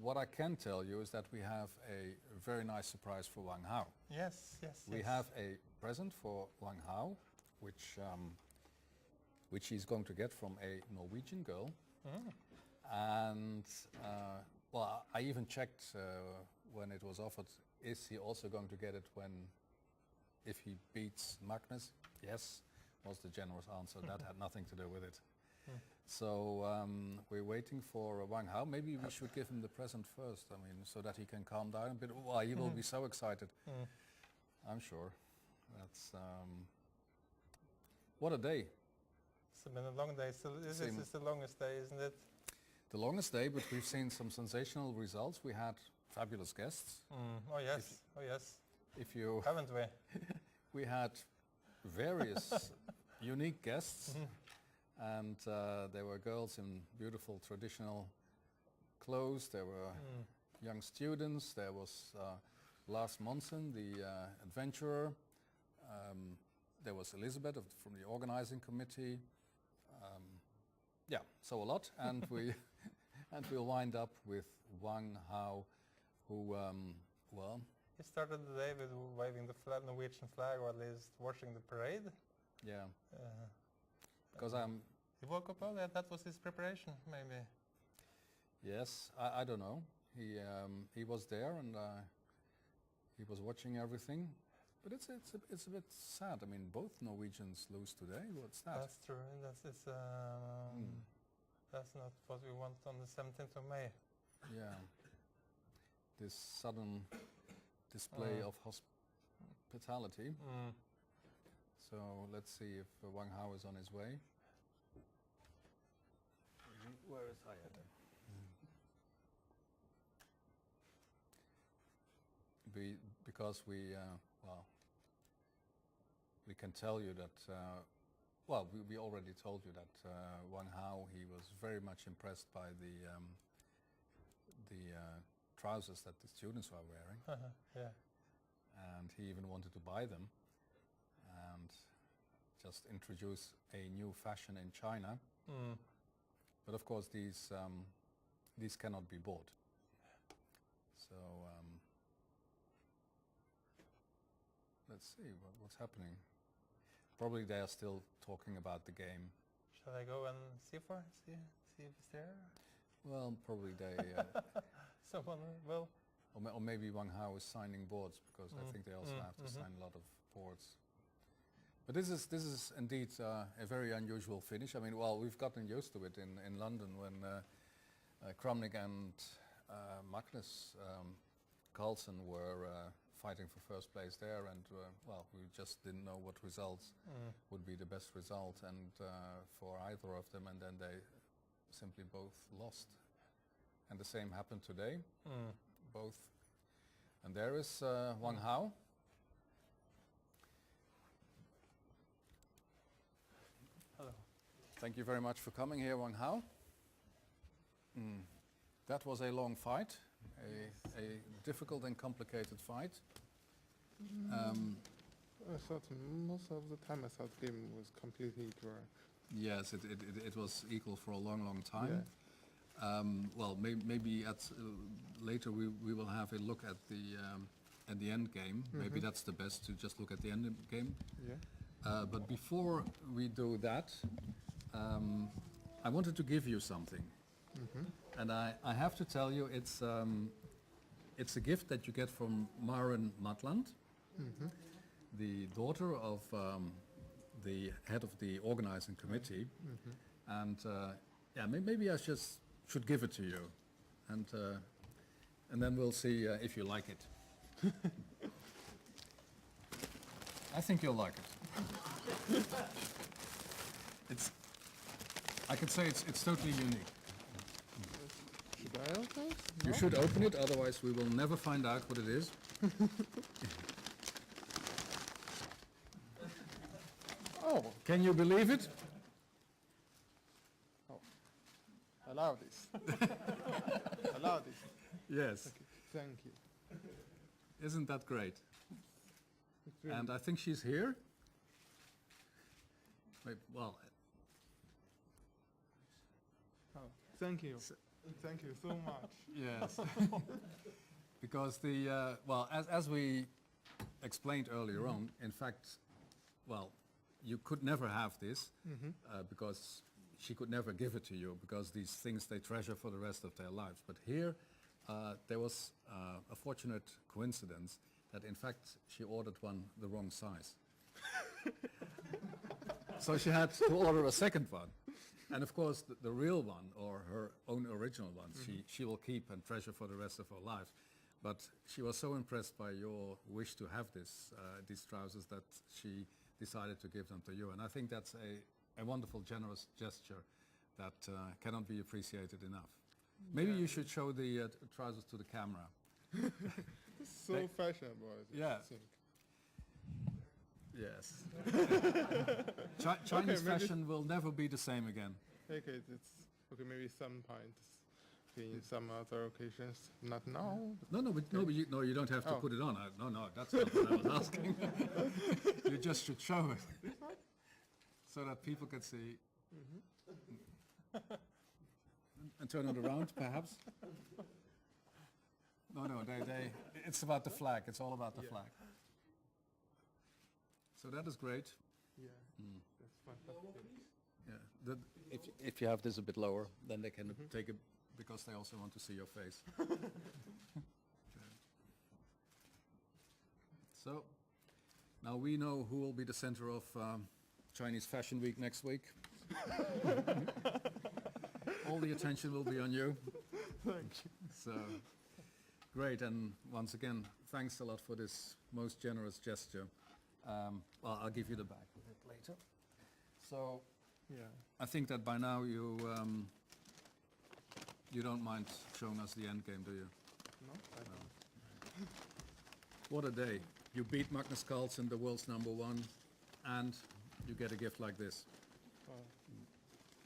what I can tell you is that we have a very nice surprise for Wang Hao. Yes, yes, We have a present for Wang Hao, which he's going to get from a Norwegian girl. And well, I even checked when it was offered, is he also going to get it if he beats Magnus? Yes, was the generous answer. That had nothing to do with it. So we're waiting for Wang Hao. Maybe we should give him the present first, I mean, so that he can calm down a bit. Well, he will be so excited, I'm sure. That's what a day. It's been a long day. So this is the longest day, isn't it? The longest day, but we've seen some sensational results. We had fabulous guests. Oh yes, oh yes. If you haven't we? We had various unique guests, and there were girls in beautiful traditional clothes. There were young students. There was Lars Monsen, the adventurer. There was Elizabeth from the organizing committee. Yeah, so a lot, and we'll wind up with Wang Hao, who well. He started the day with waving the Norwegian flag, or at least watching the parade. Yeah. Because he woke up early. That was his preparation, maybe. Yes, I don't know. He was there and he was watching everything. But it's a bit sad. I mean, both Norwegians lose today. What's that? That's true. That's not what we want on the 17th of May. Yeah. This sudden display of hospitality. So let's see if Wang Hao is on his way. Where is Hayat? Because we can tell you that, well, we already told you that Wang Hao, he was very much impressed by the trousers that the students were wearing. Yeah. And he even wanted to buy them and just introduce a new fashion in China. But of course these cannot be bought. So let's see what's happening. Probably they are still talking about the game. Shall I go and see if it's there? Well, probably they... Someone will. Or maybe Wang Hao is signing boards, because I think they also have to sign a lot of boards. But this is indeed a very unusual finish. I mean, well, we've gotten used to it in London when Kramnik and Magnus Carlsen were fighting for first place there, and well, we just didn't know what results would be the best result, and for either of them, and then they simply both lost. And the same happened today. Both. And there is Wang Hao. Hello. Thank you very much for coming here, Wang Hao. That was a long fight, a difficult and complicated fight. I thought most of the time the game was completely equal. Yes, it was equal for a long time. Yeah. Well, maybe later we will have a look at the end game. Maybe that's the best, to just look at the end game. Yeah. But before we do that, I wanted to give you something, and I have to tell you it's a gift that you get from Maren Matland, the daughter of the head of the organizing committee, and yeah, maybe I just should give it to you, and then we'll see if you like it. I think you'll like it. I can say it's totally unique. Should I open it? You should open it, otherwise we will never find out what it is. Oh, Can you believe it? allow this. Allow this. Yes. Okay, thank you. Isn't that great? And I think she's here. Wait, well, Oh, thank you. Thank you so much. Yes. Because the, well, as we explained earlier on, in fact, well, you could never have this because she could never give it to you, because these things they treasure for the rest of their lives. But here, there was a fortunate coincidence that in fact she ordered one the wrong size. So she had to order a second one. And of course, the real one, or her own original one, she will keep and treasure for the rest of her life. But she was so impressed by your wish to have these trousers that she decided to give them to you. And I think that's a wonderful, generous gesture that cannot be appreciated enough. Maybe you should show the trousers to the camera. So fashionable, I think. Yes. Chinese fashion will never be the same again. Okay, it's okay. Maybe some points in some other occasions. Not now. No, you don't have to put it on. No, that's not what I was asking. You just should show it, so that people can see. And turn it around, perhaps. No, it's about the flag. It's all about the flag. So that is great. Yeah, that's fantastic. Yeah. If you have this a bit lower, then they can take it, because they also want to see your face. Okay. So now we know who will be the center of Chinese Fashion Week next week. All the attention will be on you. Thank you. So great, and once again, thanks a lot for this most generous gesture. Well, I'll give you the bag a bit later. So Yeah. I think that by now you don't mind showing us the end game, do you? No? What a day. You beat Magnus Carlsen, the world's #1, and you get a gift like this.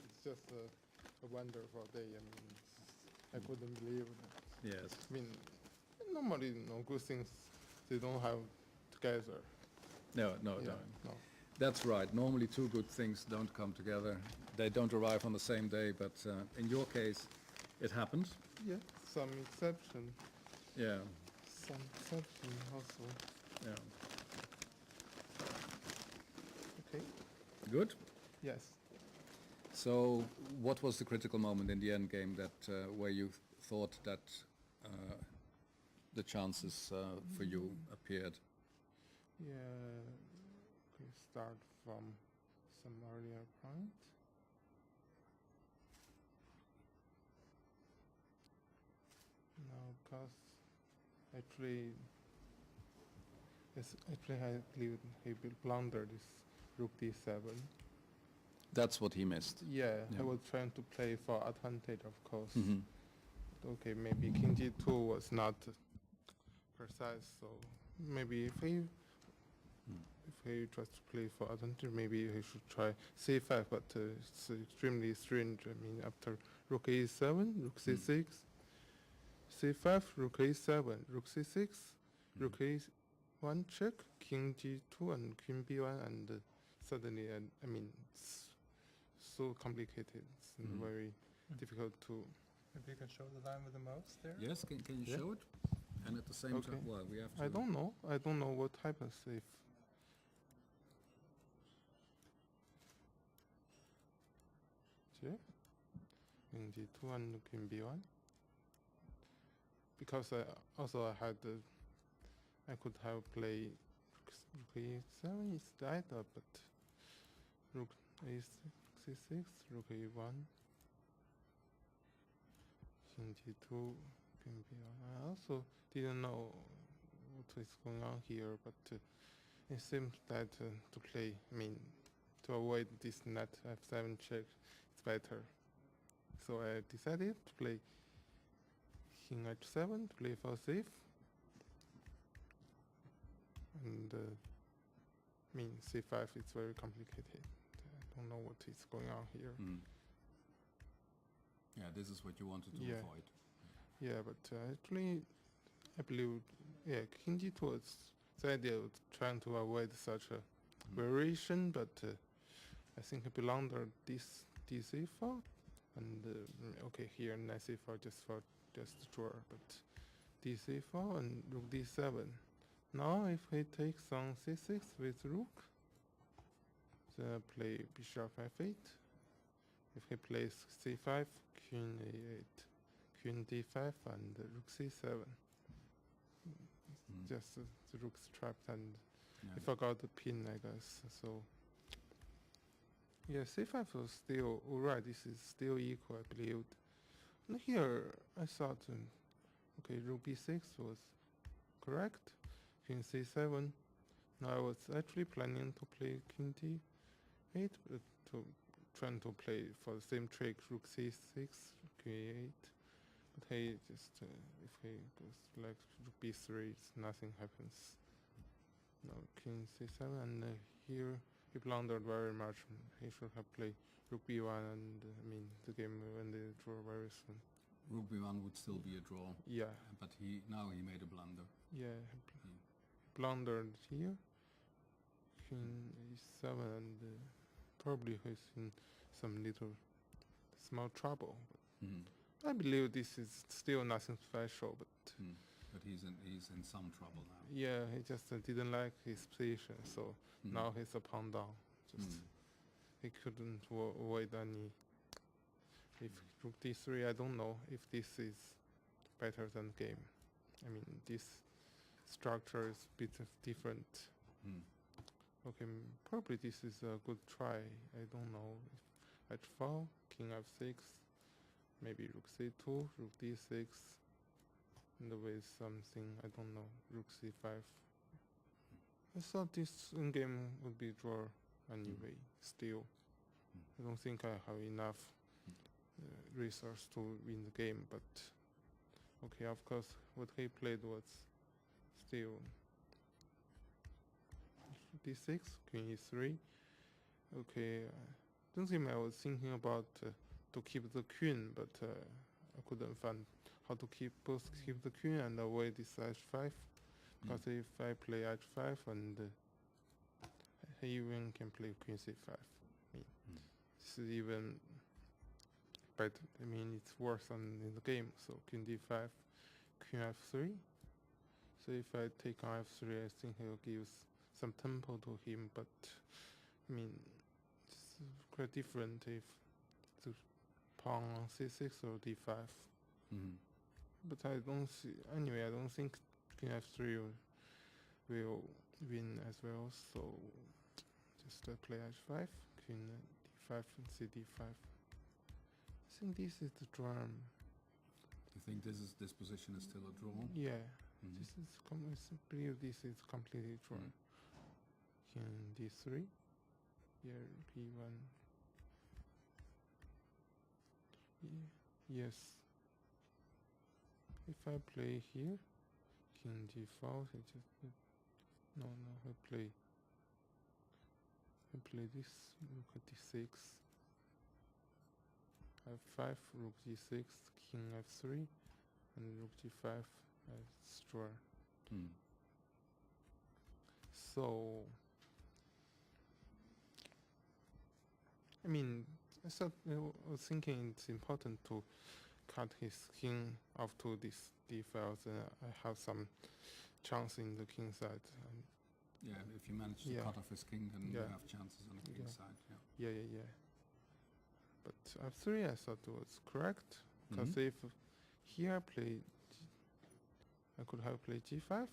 It's just a wonderful day. I mean, I couldn't believe that. Yes. I mean, normally, good things they don't have together. No. No. That's right. Normally two good things don't come together. They don't arrive on the same day, but in your case, it happened. Yeah, some exception. Yeah. Some exception also. Yeah. Okay. Good. Yes. So what was the critical moment in the end game that where you thought that the chances for you appeared? Yeah. Okay, start from some earlier point. No, because actually I believe he will blunder this rook d7. That's what he missed. Yeah, Yeah. I was trying to play for advantage, of course. Mm-hmm. Okay, maybe king g2 was not precise, so maybe if he tries to play for advantage, maybe he should try c5, but it's extremely strange. I mean, after rook a7, rook c6, c5, rook a7, rook c6, rook a1 check, king g2 and queen b1, and suddenly, I mean, it's so complicated. It's very difficult to. Maybe you can show the line with the mouse there. Yes, can you Yeah. show it? And at the same Okay. time, well, we have to. I don't know what happens if. Check. King g2 and queen b1. Because I had I could have played rook a7 instead, but rook a6, c6, rook a1, king g2, queen b1. I also didn't know what is going on here, but it seems that to play, I mean, to avoid this net f7 check, it's better. So I decided to play king h7 to play for safe. And I mean, c5 is very complicated. I don't know what is going on here. Mm. Yeah, this is what you wanted to Yeah. avoid. Yeah, but actually, I believe, king g2 is the idea of trying to avoid such a variation, but I think I belong this d4, And okay, here knight c4 just draw, but d c4 and rook d7. Now if he takes on c6 with rook, then I play bishop f8. If he plays c5, queen a8, queen d5, and rook c7. Just the rook's trapped, and he forgot the pin, I guess. So yeah, c5 was still alright. This is still equal, I believe. And here I thought, okay, rook b6 was correct. Queen c7. Now I was actually planning to play king d8, but trying to play for the same trick, rook c6, queen a8. But hey, just if he goes like rook b3, nothing happens. Now king c7, and here he blundered very much. He should have played rook b1, and I mean the game when they draw very soon. Rook b1 would still be a draw. Yeah. But now he made a blunder. Yeah, blundered here. King e7, and probably he's in some small trouble. But I believe this is still nothing special, but but he's in some trouble now. yeah, he just didn't like his position, so now he's a pawn down. Just he couldn't avoid any. If rook d3, I don't know if this is better than game. I mean, this structure is a bit different. Okay, probably this is a good try. I don't know. H4, king f6, maybe rook c2, rook d6, and with something, I don't know, rook c5. I thought this game would be draw anyway, still. I don't think I have enough resource to win the game, but okay, of course, what he played was still d6, queen e3. Okay, don't think I was thinking about to keep the queen, but I couldn't find how to keep the queen and avoid this h5. Because if I play h5, and he even can play queen c5. I mean, this is even better. I mean, it's worse than in the game. So queen d5, queen f3. So if I take on f3, I think he'll give some tempo to him. But I mean, it's quite different if the pawn on c6 or d5. But I don't see. Anyway, I don't think king f3 will win as well. So just play h5, queen d5, and cd5. I think this is the draw. You think this position is still a draw? Yeah. This is I believe this is completely draw. King d3. Here e1. Yes. If I play here, king d4, I just no, I play this, rook at d6, f5, rook g6, king f3, and rook g5 as draw. So I mean, I was thinking it's important to cut his king off to this d5, and I have some chance in the king side. Yeah, if you manage to cut off his king, then you have chances on the king side. Yeah. But f3 I thought was correct, because if here I play, I could have played g5,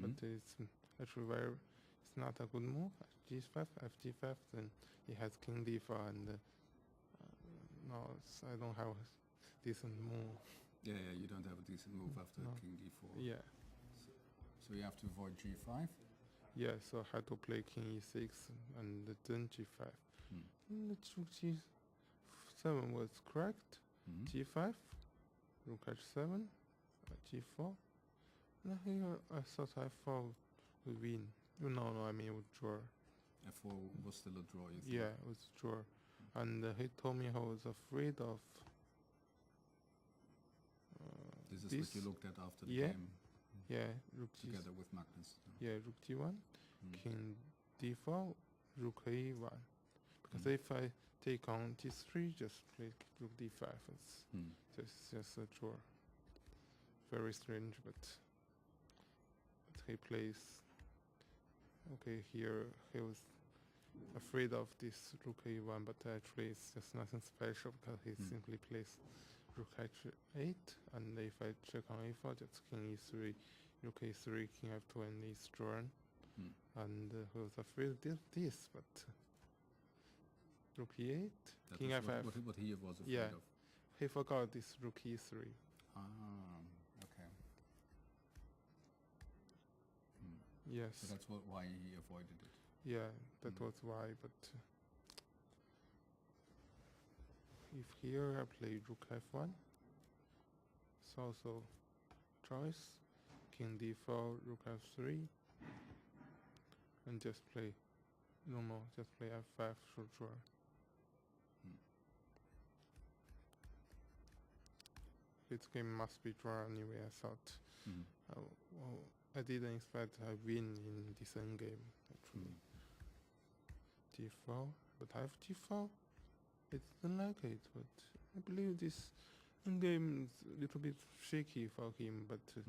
but it's actually it's not a good move. G5, fg5, then he has king d4, and no, I don't have a decent move. Yeah, you don't have a decent move after king d4. Yeah. So you have to avoid g5. Yeah, so I had to play king e6 and then g5. And the rook g7 was correct. G5, rook h7, g4. Now here I thought f4 would win. No, I mean it would draw. f4 was still a draw, you think? Yeah, it was a draw. And he told me I was afraid of this is what you looked at after the game. Yeah, rook together with Magnus. Yeah, rook g1, king d4, rook a1. Because if I take on d3, just play rook d5. It's just a draw. Very strange, but he plays. Okay, here he was afraid of this rook a1, but actually it's just nothing special because he simply plays rook h8, and if I check on a4, just king e3, rook a3, king f2, and it's drawn. And he was afraid of this, but rook e8, That king was f5. what he was afraid Yeah. of. He forgot this rook e3. Ah, okay. Yes. So that's why he avoided it. Yeah, that was why, but if here I play rook f1, it's also choice, king d4, rook f3, and just play, just play f5 should draw. This game must be drawn anyway, I thought. Well, I didn't expect I win in this endgame, actually. d4, but I have d4. I didn't like it, but I believe this endgame is a little bit shaky for him, but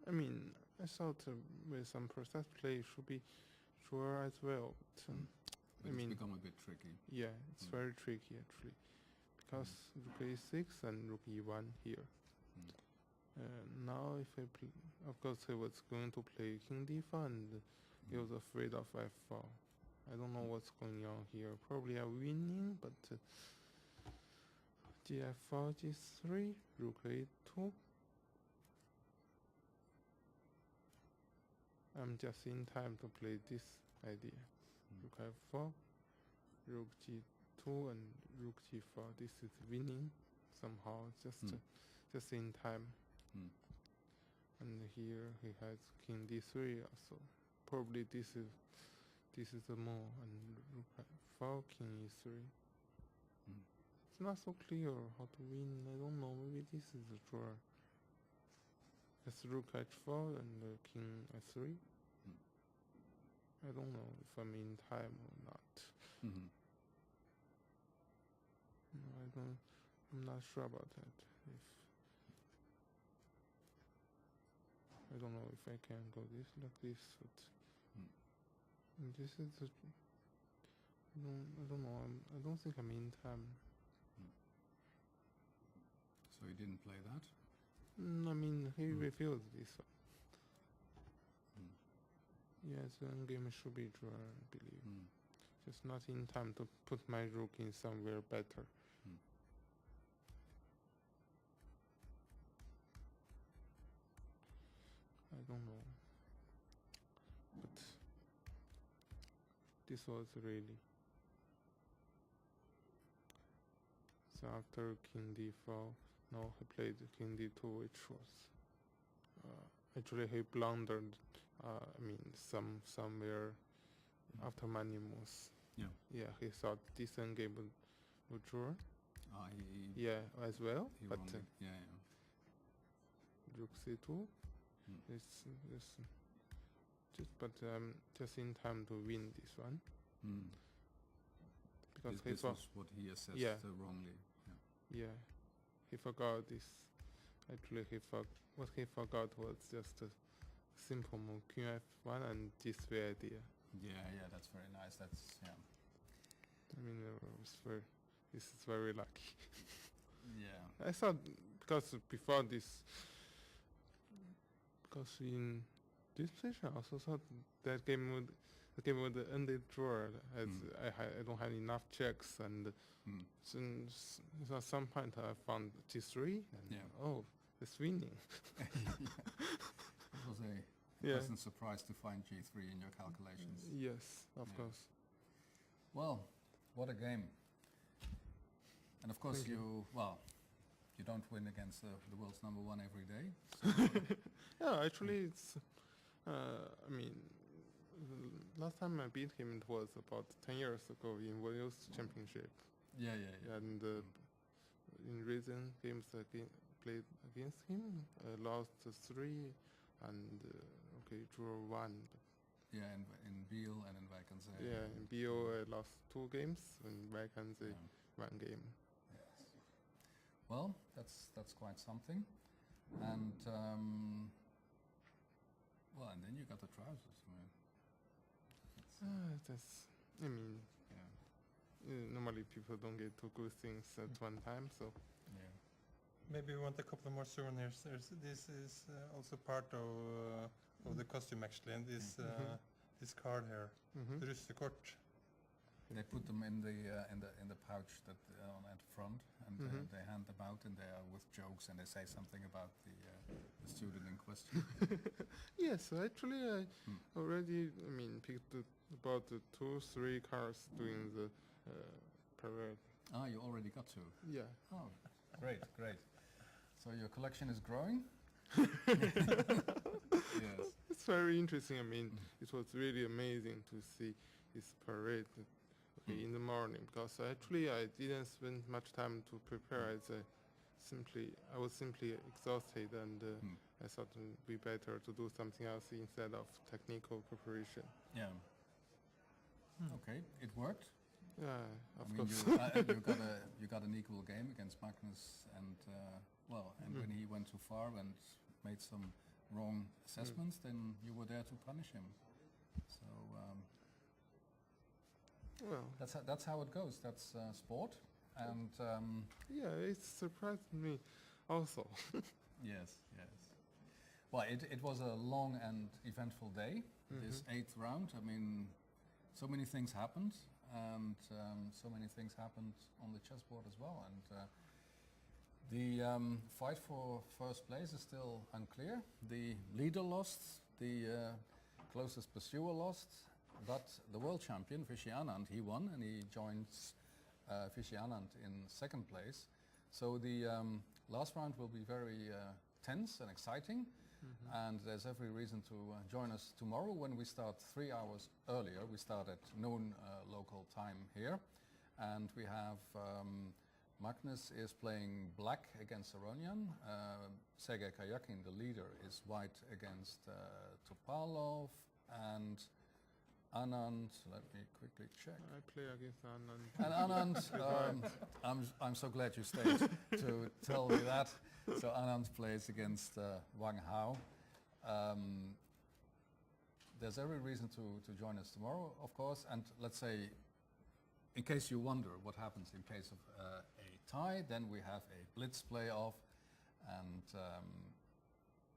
I mean, I thought with some precise play it should be sure as well, but But I mean, it's become a bit tricky. yeah, it's very tricky actually, because rook a6 and rook e1 here. Now if I play, of course he was going to play king d4 and he was afraid of f4. I don't know what's going on here. Probably I'm winning, but gf4, g3, rook a2. I'm just in time to play this idea. Rook f4, rook g2, and rook g4. This is winning somehow, just in time. And here he has king d3 also. Probably this is the move, and rook f4, king e3. It's not so clear how to win. I don't know. Maybe this is the draw. Just rook h4 and king f3. I don't know if I'm in time or not. No, I'm not sure about that. I don't know if I can go like this, but this is the. I don't know. I don't think I'm in time. So he didn't play that? I mean, he refused this one. Yes, the endgame should be drawn, I believe. Just not in time to put my rook in somewhere better. I don't know. But this was really. So after king d4, no, he played king d2, which was actually he blundered. I mean, somewhere after many moves. Yeah, he thought this endgame would draw. Yeah, as well. But rook c2. It's just in time to win this one. Because this was what he assessed wrongly. Yeah, he forgot this. Actually, what he forgot was just a simple move, king f1 and this way idea. Yeah, that's very nice. That's I mean, this is very lucky. Yeah. I thought because before this, because in this position, I also thought that game would end it draw as I don't have enough checks, and since at some point I found g3 and it's winning. It was a pleasant surprise to find g3 in your calculations. Yes, of course. Well, what a game! And of course you don't win against the world's #1 every day. So yeah, actually it's. I mean, last time I beat him it was about 10 years ago in World Championship. Yeah. And in recent games I played against him, I lost 3 and drew 1. Yeah, in Biel and in Vacancy. Yeah, in Bio I lost 2 games, in Vacancy Yeah. 1 game. Yes. Well, that's quite something. And well, and then you got the trousers. I mean, That's, I mean, normally people don't get 2 good things at one time, so yeah. Maybe we want a couple of more souvenirs. This is also part of the costume actually, and this card here, the russekort. They put them in the pouch that at the front, and they hand them out, and they are with jokes, and they say something about the student in question. yes, actually I already, I mean, picked about 2-3 cars doing the parade. Ah, you already got 2. Yeah. Oh, great. So your collection is growing? Yes. It's very interesting. I mean, it was really amazing to see this parade in the morning, because actually I didn't spend much time to prepare. I was simply exhausted, and I thought it would be better to do something else instead of technical preparation. Yeah. Okay, it worked. Yeah, of I mean, course. you got an equal game against Magnus, and when he went too far and made some wrong assessments, then you were there to punish him. So Well, that's how it goes. That's sport, and yeah, it surprised me also. yes. Well, it was a long and eventful day. This 8th round. I mean, so many things happened, and so many things happened on the chessboard as well. And the fight for first place is still unclear. The leader lost, the closest pursuer lost, but the world champion, Vishy Anand, he won, and he joins Vishy Anand in 2nd place. So the last round will be very tense and exciting, and there's every reason to join us tomorrow when we start 3 hours earlier. We start at noon local time here, and we have Magnus is playing black against Aronian. Sergei Karyakin, the leader, is white against Topalov, and Anand, let me quickly check. I play against Anand. And Anand, I'm so glad you stayed to tell me that. So Anand plays against Wang Hao. There's every reason to join us tomorrow, of course, and let's say, in case you wonder what happens in case of a tie, then we have a Blitz playoff, and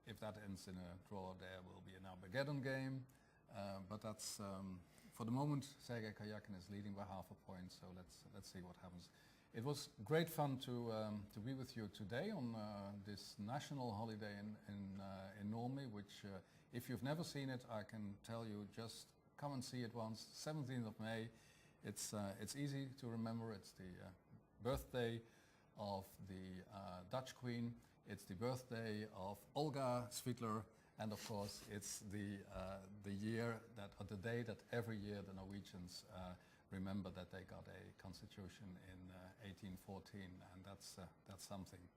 if that ends in a draw, there will be an Armageddon game. But that's for the moment. Sergei Karyakin is leading by half a point, so let's see what happens. It was great fun to be with you today on this national holiday in Norway, which if you've never seen it, I can tell you, just come and see it once. 17th of May. It's easy to remember. It's the birthday of the Dutch Queen. It's the birthday of Olga Svitler. And of course, it's the year that, or the day that every year the Norwegians remember that they got a constitution in 1814, and that's something.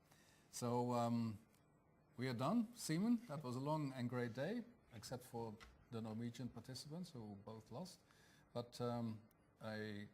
So we are done, Simon. That was a long and great day, except for the Norwegian participants who both lost. But a